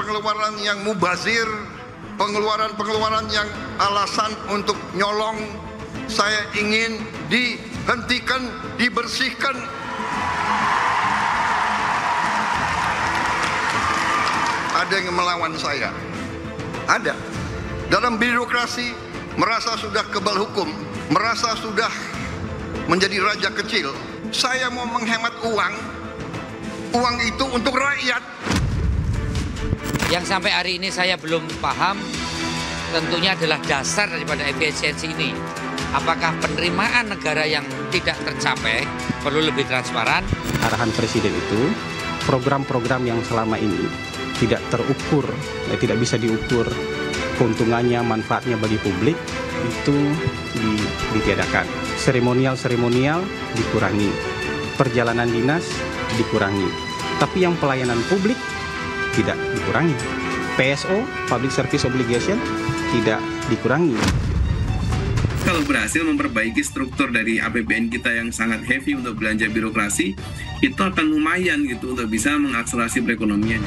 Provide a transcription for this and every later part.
pengeluaran yang mubazir, pengeluaran yang alasan untuk nyolong. Saya ingin dihentikan, dibersihkan. Ada yang melawan saya. Ada. Dalam birokrasi merasa sudah kebal hukum, merasa sudah menjadi raja kecil. Saya mau menghemat uang. Uang itu untuk rakyat. Yang sampai hari ini saya belum paham tentunya adalah dasar daripada efisiensi ini. Apakah penerimaan negara yang tidak tercapai perlu lebih transparan? Arahan Presiden itu, program-program yang selama ini tidak terukur, tidak bisa diukur keuntungannya, manfaatnya bagi publik, itu ditiadakan. Seremonial dikurangi, perjalanan dinas dikurangi, tapi yang pelayanan publik tidak dikurangi. PSO, Public Service Obligation, tidak dikurangi. Kalau berhasil memperbaiki struktur dari APBN kita yang sangat heavy untuk belanja birokrasi, itu akan lumayan gitu untuk bisa mengakselerasi perekonomian.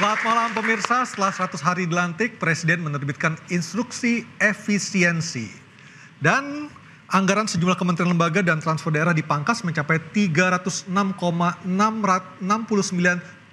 Selamat malam pemirsa, setelah 100 hari dilantik, Presiden menerbitkan instruksi efisiensi. Dan anggaran sejumlah kementerian lembaga dan transfer daerah dipangkas mencapai 306,669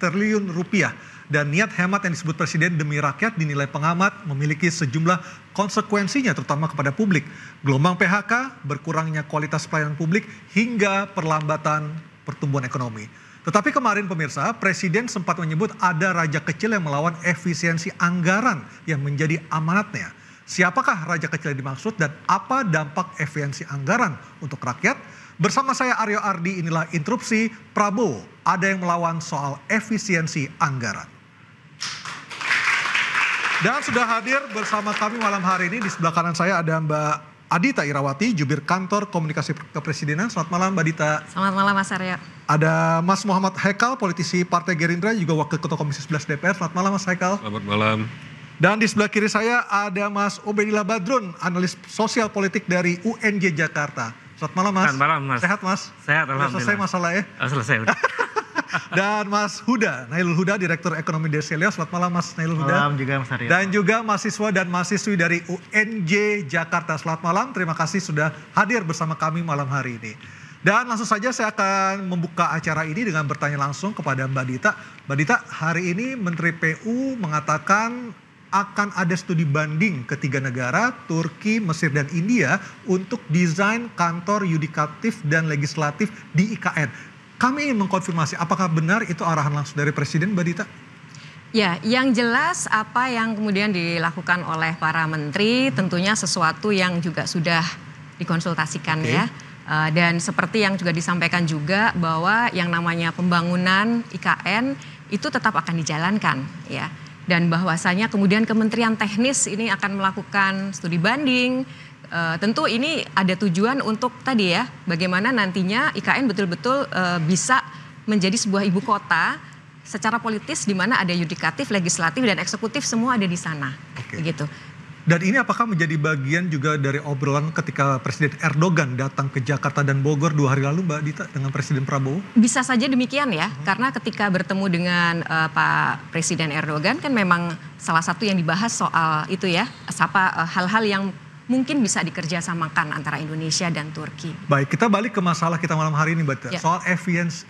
triliun rupiah. Dan niat hemat yang disebut Presiden demi rakyat dinilai pengamat memiliki sejumlah konsekuensinya terutama kepada publik. Gelombang PHK, berkurangnya kualitas pelayanan publik, hingga perlambatan pertumbuhan ekonomi. Tetapi kemarin pemirsa, Presiden sempat menyebut ada raja kecil yang melawan efisiensi anggaran yang menjadi amanatnya. Siapakah raja kecil yang dimaksud dan apa dampak efisiensi anggaran untuk rakyat? Bersama saya Aryo Ardi, inilah Interupsi Prabowo. Ada yang melawan soal efisiensi anggaran. Dan sudah hadir bersama kami malam hari ini, di sebelah kanan saya ada Mbak Adita Irawati, Jubir Kantor Komunikasi Kepresidenan. Selamat malam Mbak Adita. Selamat malam Mas Aryo. Ada Mas Muhammad Haikal, politisi Partai Gerindra, juga Wakil Ketua Komisi 11 DPR. Selamat malam Mas Haikal. Selamat malam. Dan di sebelah kiri saya ada Mas Ubedillah Badrun, analis sosial politik dari UNJ Jakarta. Selamat malam Mas. Selamat malam Mas. Sehat Mas? Sehat alhamdulillah. Selesai masalah ya? Selesai udah. Dan Mas Huda, Nailul Huda, Direktur Ekonomi Desilio. Selamat malam Mas Nailul Huda. Malam juga Mas Aryo. Dan juga mahasiswa dan mahasiswi dari UNJ Jakarta. Selamat malam, terima kasih sudah hadir bersama kami malam hari ini. Dan langsung saja saya akan membuka acara ini dengan bertanya langsung kepada Mbak Dita. Mbak Dita, hari ini Menteri PU mengatakan akan ada studi banding ketiga negara, Turki, Mesir, dan India, untuk desain kantor yudikatif dan legislatif di IKN. Kami ingin mengkonfirmasi apakah benar itu arahan langsung dari Presiden, Mbak Dita? Ya, yang jelas apa yang kemudian dilakukan oleh para menteri tentunya sesuatu yang juga sudah dikonsultasikan ya. Dan seperti yang juga disampaikan juga bahwa yang namanya pembangunan IKN itu tetap akan dijalankan ya. Dan bahwasanya kemudian Kementerian Teknis ini akan melakukan studi banding. Tentu ini ada tujuan untuk tadi ya, bagaimana nantinya IKN betul-betul bisa menjadi sebuah ibu kota secara politis di mana ada yudikatif, legislatif, dan eksekutif semua ada di sana. Begitu. Dan ini apakah menjadi bagian juga dari obrolan ketika Presiden Erdogan datang ke Jakarta dan Bogor 2 hari lalu, Mbak Dita, dengan Presiden Prabowo? Bisa saja demikian ya, karena ketika bertemu dengan Pak Presiden Erdogan kan memang salah satu yang dibahas soal itu ya, hal-hal yang mungkin bisa dikerjasamakan antara Indonesia dan Turki. Baik, kita balik ke masalah kita malam hari ini, Mbak, soal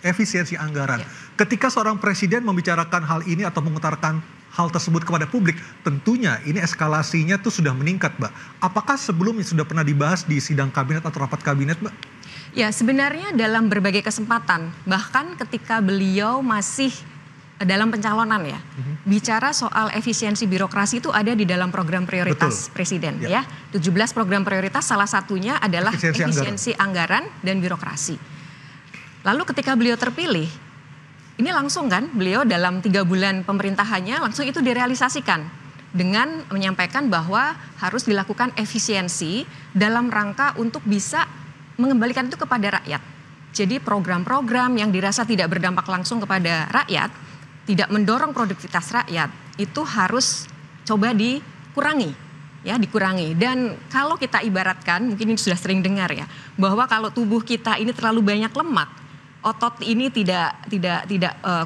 efisiensi anggaran. Ketika seorang presiden membicarakan hal ini atau mengutarakan hal tersebut kepada publik, tentunya ini eskalasinya tuh sudah meningkat, Mbak. Apakah sebelumnya sudah pernah dibahas di sidang kabinet atau rapat kabinet, Mbak? Ya, sebenarnya dalam berbagai kesempatan, bahkan ketika beliau masih dalam pencalonan ya, bicara soal efisiensi birokrasi itu ada di dalam program prioritas Presiden ya. 17 program prioritas, salah satunya adalah efisiensi anggaran dan birokrasi. Lalu ketika beliau terpilih, ini langsung kan beliau dalam 3 bulan pemerintahannya langsung itu direalisasikan. dengan menyampaikan bahwa harus dilakukan efisiensi dalam rangka untuk bisa mengembalikan itu kepada rakyat. Jadi program-program yang dirasa tidak berdampak langsung kepada rakyat, tidak mendorong produktivitas rakyat, itu harus coba dikurangi. Ya, dikurangi. Dan kalau kita ibaratkan, mungkin ini sudah sering dengar ya, bahwa kalau tubuh kita ini terlalu banyak lemak, otot ini tidak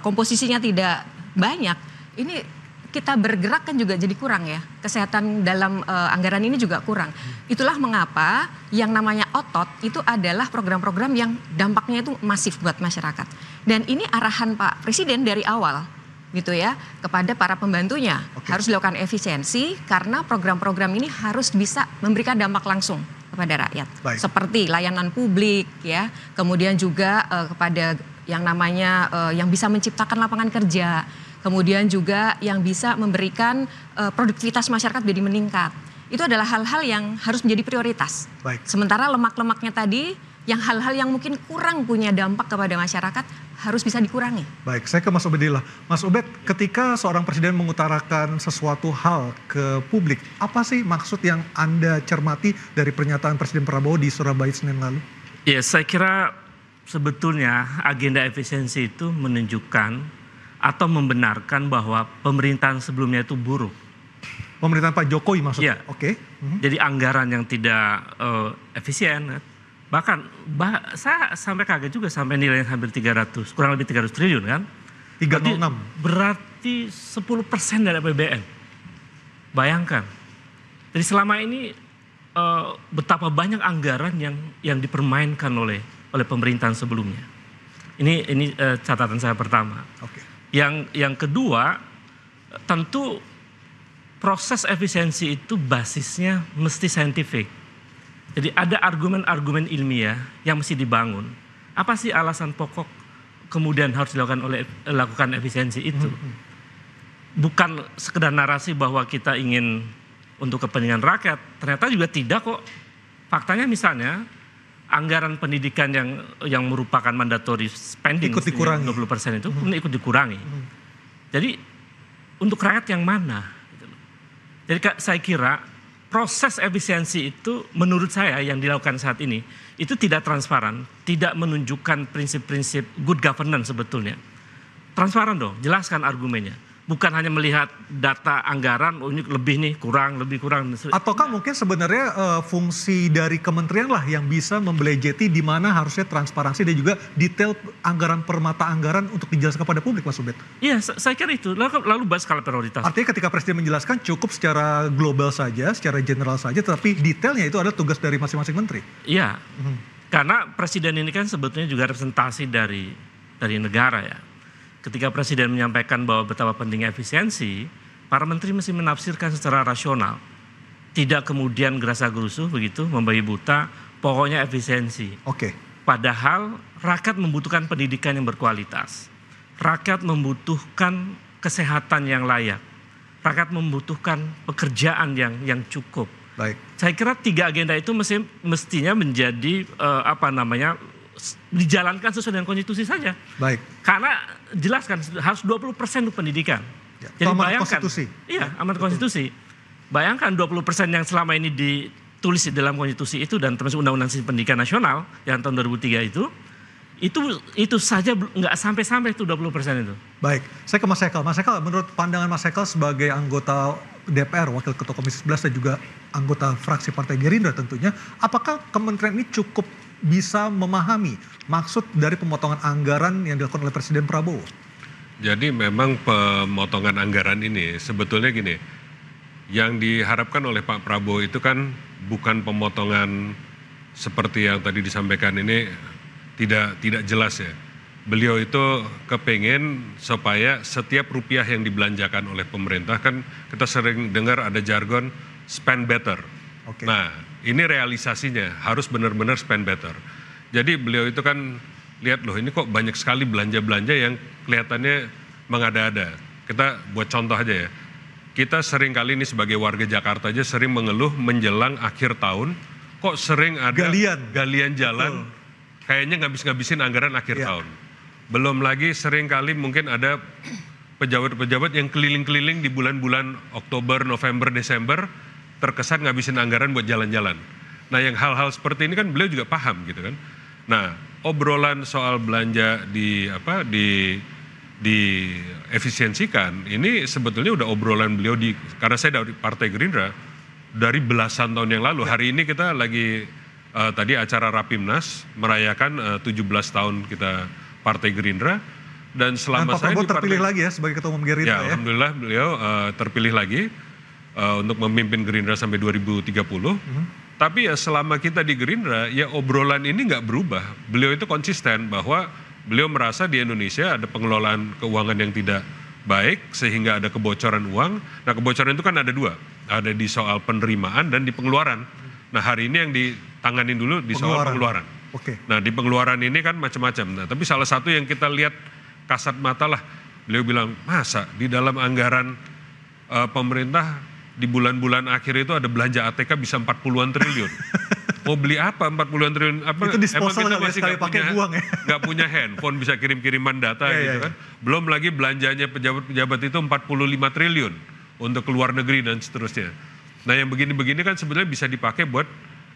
komposisinya tidak banyak, ini kita bergerak kan juga jadi kurang ya. Kesehatan dalam anggaran ini juga kurang. Itulah mengapa yang namanya otot itu adalah program-program yang dampaknya itu masif buat masyarakat. Dan ini arahan Pak Presiden dari awal gitu ya, kepada para pembantunya. Harus dilakukan efisiensi karena program-program ini harus bisa memberikan dampak langsung kepada rakyat. Baik. Seperti layanan publik ya, kemudian juga kepada yang namanya yang bisa menciptakan lapangan kerja. Kemudian juga yang bisa memberikan produktivitas masyarakat jadi meningkat. Itu adalah hal-hal yang harus menjadi prioritas. Baik. Sementara lemak-lemaknya tadi, yang hal-hal yang mungkin kurang punya dampak kepada masyarakat harus bisa dikurangi. Baik, saya ke Mas Ubedillah. Mas Ubed, ketika seorang presiden mengutarakan sesuatu hal ke publik, apa sih maksud yang Anda cermati dari pernyataan Presiden Prabowo di Surabaya Senin lalu? Ya, saya kira sebetulnya agenda efisiensi itu menunjukkan atau membenarkan bahwa pemerintahan sebelumnya itu buruk. Pemerintahan Pak Jokowi maksudnya? Iya. Oke. Jadi anggaran yang tidak efisien. Bahkan saya sampai kaget juga sampai nilainya hampir 300, kurang lebih 300 triliun kan. 306. Berarti 10% dari APBN. Bayangkan. Jadi selama ini betapa banyak anggaran yang dipermainkan oleh pemerintahan sebelumnya. Ini catatan saya pertama. Oke. Yang kedua, tentu proses efisiensi itu basisnya mesti saintifik. Jadi ada argumen-argumen ilmiah yang mesti dibangun. Apa sih alasan pokok kemudian harus dilakukan efisiensi itu? Bukan sekedar narasi bahwa kita ingin untuk kepentingan rakyat. Ternyata juga tidak kok. Faktanya misalnya anggaran pendidikan yang merupakan mandatory spending ikut dikurangi. 20% itu ikut dikurangi. Jadi untuk rakyat yang mana? Jadi saya kira proses efisiensi itu menurut saya yang dilakukan saat ini itu tidak transparan, tidak menunjukkan prinsip-prinsip good governance sebetulnya. Transparan dong, jelaskan argumennya. Bukan hanya melihat data anggaran, oh ini lebih nih, kurang, lebih kurang. Ataukah mungkin sebenarnya fungsi dari kementerian lah yang bisa membelejeti di mana harusnya transparansi dan juga detail anggaran per mata anggaran untuk dijelaskan kepada publik, Mas Ubed? Iya, saya kira itu. Lalu bahas skala prioritas. Artinya ketika Presiden menjelaskan cukup secara global saja, secara general saja, tetapi detailnya itu adalah tugas dari masing-masing menteri. Iya, karena Presiden ini kan sebetulnya juga representasi dari negara ya. Ketika Presiden menyampaikan bahwa betapa pentingnya efisiensi, para menteri mesti menafsirkan secara rasional. Tidak kemudian gerasa-gerusuh begitu, membabi buta, pokoknya efisiensi. Oke. Padahal rakyat membutuhkan pendidikan yang berkualitas. Rakyat membutuhkan kesehatan yang layak. Rakyat membutuhkan pekerjaan yang cukup. Baik. Saya kira 3 agenda itu mestinya menjadi dijalankan sesuai dengan konstitusi saja. Baik. Karena jelaskan harus 20% untuk pendidikan. Ya, jadi amanat bayangkan, konstitusi. Iya, amanat konstitusi. Bayangkan 20% yang selama ini ditulis di dalam konstitusi itu dan termasuk Undang-Undang Sistem Pendidikan Nasional yang tahun 2003 itu saja nggak sampai itu 20% itu. Baik, saya ke Mas Hekel. Mas Hekel, menurut pandangan Mas Hekel sebagai anggota DPR, Wakil Ketua Komisi 11 dan juga anggota fraksi Partai Gerindra tentunya, apakah kementerian ini cukup bisa memahami maksud dari pemotongan anggaran yang dilakukan oleh Presiden Prabowo? Jadi memang pemotongan anggaran ini sebetulnya gini, yang diharapkan oleh Pak Prabowo itu kan bukan pemotongan seperti yang tadi disampaikan ini tidak jelas ya. Beliau itu kepengen supaya setiap rupiah yang dibelanjakan oleh pemerintah, kan kita sering dengar ada jargon spend better. Oke. Nah, ini realisasinya harus benar-benar spend better. Jadi beliau itu kan lihat loh, ini kok banyak sekali belanja-belanja yang kelihatannya mengada-ada. Kita buat contoh aja ya. Kita sering kali ini sebagai warga Jakarta aja sering mengeluh menjelang akhir tahun, kok sering ada galian jalan. Betul. Kayaknya ngabis-ngabisin anggaran akhir tahun. Belum lagi sering kali mungkin ada pejabat-pejabat yang keliling-keliling di bulan-bulan Oktober, November, Desember terkesan ngabisin anggaran buat jalan-jalan. Nah, yang hal-hal seperti ini kan beliau juga paham gitu kan. Nah, obrolan soal belanja di efisiensikan ini sebetulnya udah obrolan beliau karena saya dari Partai Gerindra dari belasan tahun yang lalu. Hari ini kita lagi tadi acara Rapimnas merayakan 17 tahun kita Partai Gerindra, dan selama saya di terpilih lagi ya sebagai Ketua Umum Gerindra ya. Alhamdulillah beliau terpilih lagi untuk memimpin Gerindra sampai 2030. Tapi ya selama kita di Gerindra ya obrolan ini nggak berubah. Beliau itu konsisten bahwa beliau merasa di Indonesia ada pengelolaan keuangan yang tidak baik sehingga ada kebocoran uang. Nah, kebocoran itu kan ada dua, ada di soal penerimaan dan di pengeluaran. Nah, hari ini yang ditanganin dulu di soal pengeluaran. Oke. Nah, di pengeluaran ini kan macam-macam. Nah, tapi salah satu yang kita lihat kasat mata lah, beliau bilang masa di dalam anggaran pemerintah di bulan-bulan akhir itu ada belanja ATK bisa 40-an triliun. Mau beli apa 40-an triliun? Apa, itu disposal emang kita masih sekali pakai buang ya? Nggak punya handphone bisa kirim-kiriman data gitu kan. Belum lagi belanjanya pejabat-pejabat itu 45 triliun untuk ke luar negeri dan seterusnya. Nah, yang begini-begini kan sebenarnya bisa dipakai buat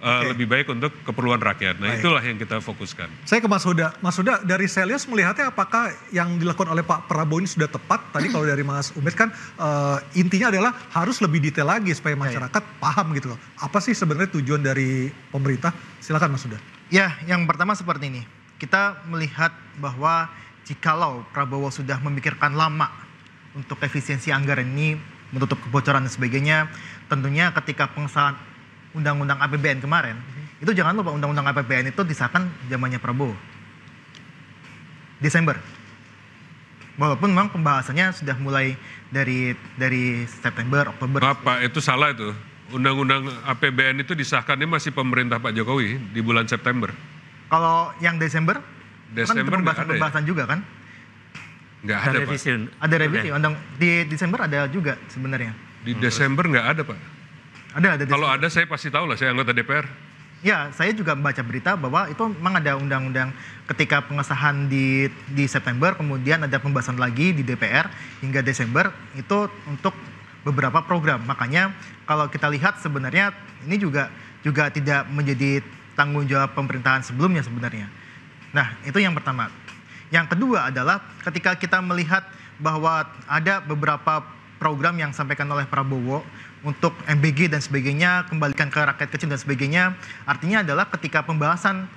lebih baik untuk keperluan rakyat. Nah, itulah yang kita fokuskan. Saya ke Mas Huda. Mas Huda, dari Selius melihatnya apakah yang dilakukan oleh Pak Prabowo ini sudah tepat? Tadi kalau dari Mas Ubed kan intinya adalah harus lebih detail lagi supaya masyarakat paham gitu loh. Apa sih sebenarnya tujuan dari pemerintah? Silakan Mas Huda. Ya, yang pertama seperti ini. Kita melihat bahwa jikalau Prabowo sudah memikirkan lama untuk efisiensi anggaran ini, menutup kebocoran dan sebagainya, tentunya ketika pengesahan Undang-Undang APBN kemarin, itu jangan lupa Undang-Undang APBN itu disahkan zamannya Prabowo. Desember. Walaupun memang pembahasannya sudah mulai dari September, Oktober. Bapak, itu salah itu. Undang-Undang APBN itu disahkannya masih pemerintah Pak Jokowi di bulan September. Kalau yang Desember kan pembahasan juga kan? Nggak ada, Pak. Ada revisi. Di Desember ada juga sebenarnya. Di Desember nggak ada, Pak. Ada. Kalau ada saya pasti tahu lah, saya anggota DPR. Ya, saya juga membaca berita bahwa itu memang ada undang-undang ketika pengesahan di September, kemudian ada pembahasan lagi di DPR hingga Desember, itu untuk beberapa program. Makanya kalau kita lihat sebenarnya ini juga tidak menjadi tanggung jawab pemerintahan sebelumnya sebenarnya. Nah, itu yang pertama. Yang kedua adalah ketika kita melihat bahwa ada beberapa program yang disampaikan oleh Prabowo untuk MBG dan sebagainya, kembalikan ke rakyat kecil dan sebagainya, artinya adalah ketika pembahasan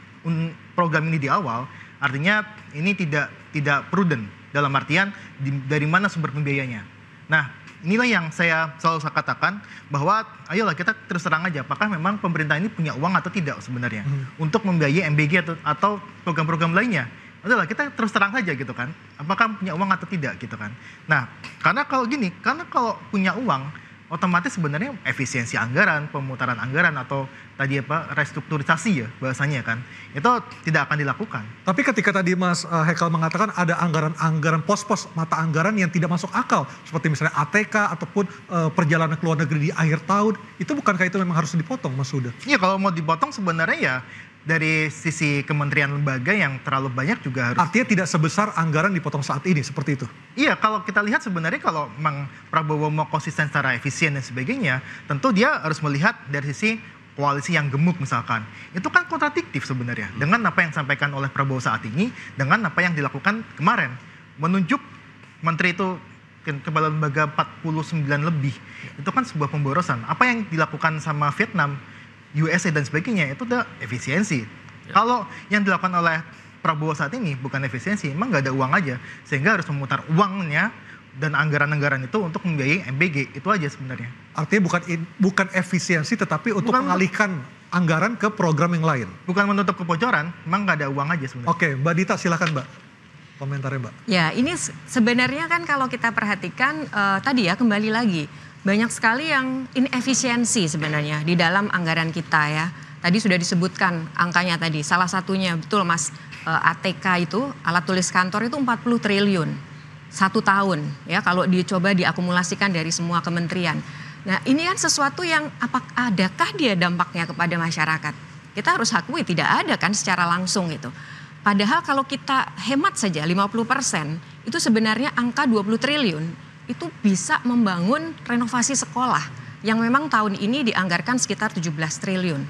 program ini di awal, artinya ini tidak prudent dalam artian dari mana sumber pembiayanya. Nah, inilah yang saya selalu katakan bahwa ayolah kita terus terang aja apakah memang pemerintah ini punya uang atau tidak sebenarnya untuk membiayai MBG atau program-program lainnya. Adalah kita terus terang saja gitu kan, apakah punya uang atau tidak gitu kan. Nah, karena kalau punya uang, otomatis sebenarnya efisiensi anggaran, pemutaran anggaran atau tadi restrukturisasi ya bahasanya kan, itu tidak akan dilakukan. Tapi ketika tadi Mas Hekal mengatakan ada anggaran pos-pos mata anggaran yang tidak masuk akal, seperti misalnya ATK ataupun perjalanan ke luar negeri di akhir tahun, itu bukankah itu memang harus dipotong, Mas Huda? Iya, kalau mau dipotong sebenarnya ya dari sisi kementerian lembaga yang terlalu banyak juga harus. Artinya tidak sebesar anggaran dipotong saat ini, seperti itu? Iya, kalau kita lihat sebenarnya kalau memang Prabowo mau konsisten secara efisien dan sebagainya, tentu dia harus melihat dari sisi koalisi yang gemuk misalkan. Itu kan kontradiktif sebenarnya dengan apa yang disampaikan oleh Prabowo saat ini, dengan apa yang dilakukan kemarin. Menunjuk menteri itu kepala lembaga 49 lebih, itu kan sebuah pemborosan. Apa yang dilakukan sama Vietnam, USA dan sebagainya itu udah efisiensi. Kalau yang dilakukan oleh Prabowo saat ini bukan efisiensi, emang nggak ada uang aja, sehingga harus memutar uangnya dan anggaran-anggaran itu untuk membiayai MBG, itu aja sebenarnya. Artinya bukan efisiensi, tetapi untuk mengalihkan anggaran ke program yang lain. Bukan menutup kebocoran, emang nggak ada uang aja sebenarnya. Oke, Mbak Dita silakan Mbak, komentarnya Mbak. Ya, ini sebenarnya kan kalau kita perhatikan tadi ya kembali lagi. Banyak sekali yang inefisiensi sebenarnya di dalam anggaran kita ya. Tadi sudah disebutkan angkanya tadi. Salah satunya betul Mas, ATK itu alat tulis kantor itu 40 triliun. 1 tahun ya kalau dicoba diakumulasikan dari semua kementerian. Nah, ini kan sesuatu yang adakah dia dampaknya kepada masyarakat? Kita harus akui tidak ada kan secara langsung itu. Padahal kalau kita hemat saja 50%, itu sebenarnya angka 20 triliun itu bisa membangun renovasi sekolah yang memang tahun ini dianggarkan sekitar 17 triliun.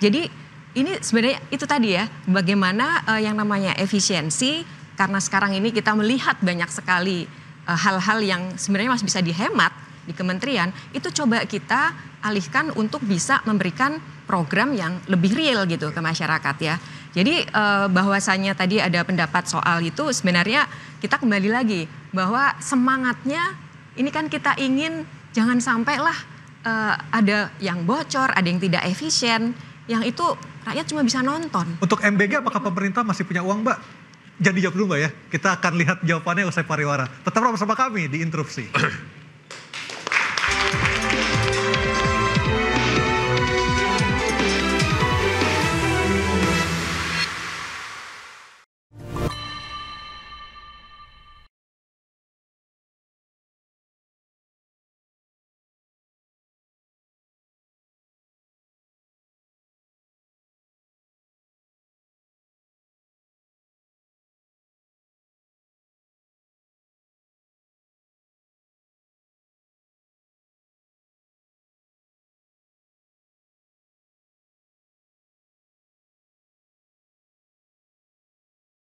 Jadi ini sebenarnya itu tadi ya, bagaimana yang namanya efisiensi, karena sekarang ini kita melihat banyak sekali hal-hal yang sebenarnya masih bisa dihemat di kementerian, itu coba kita alihkan untuk bisa memberikan program yang lebih real gitu ke masyarakat ya. Jadi bahwasannya tadi ada pendapat soal itu, sebenarnya kita kembali lagi bahwa semangatnya ini kan kita ingin jangan sampailah ada yang bocor, ada yang tidak efisien, yang itu rakyat cuma bisa nonton. Untuk MBG apakah pemerintah masih punya uang, Mbak? Jangan dijawab dulu, Mbak ya. Kita akan lihat jawabannya usai pariwara. Tetaplah bersama kami di Interupsi.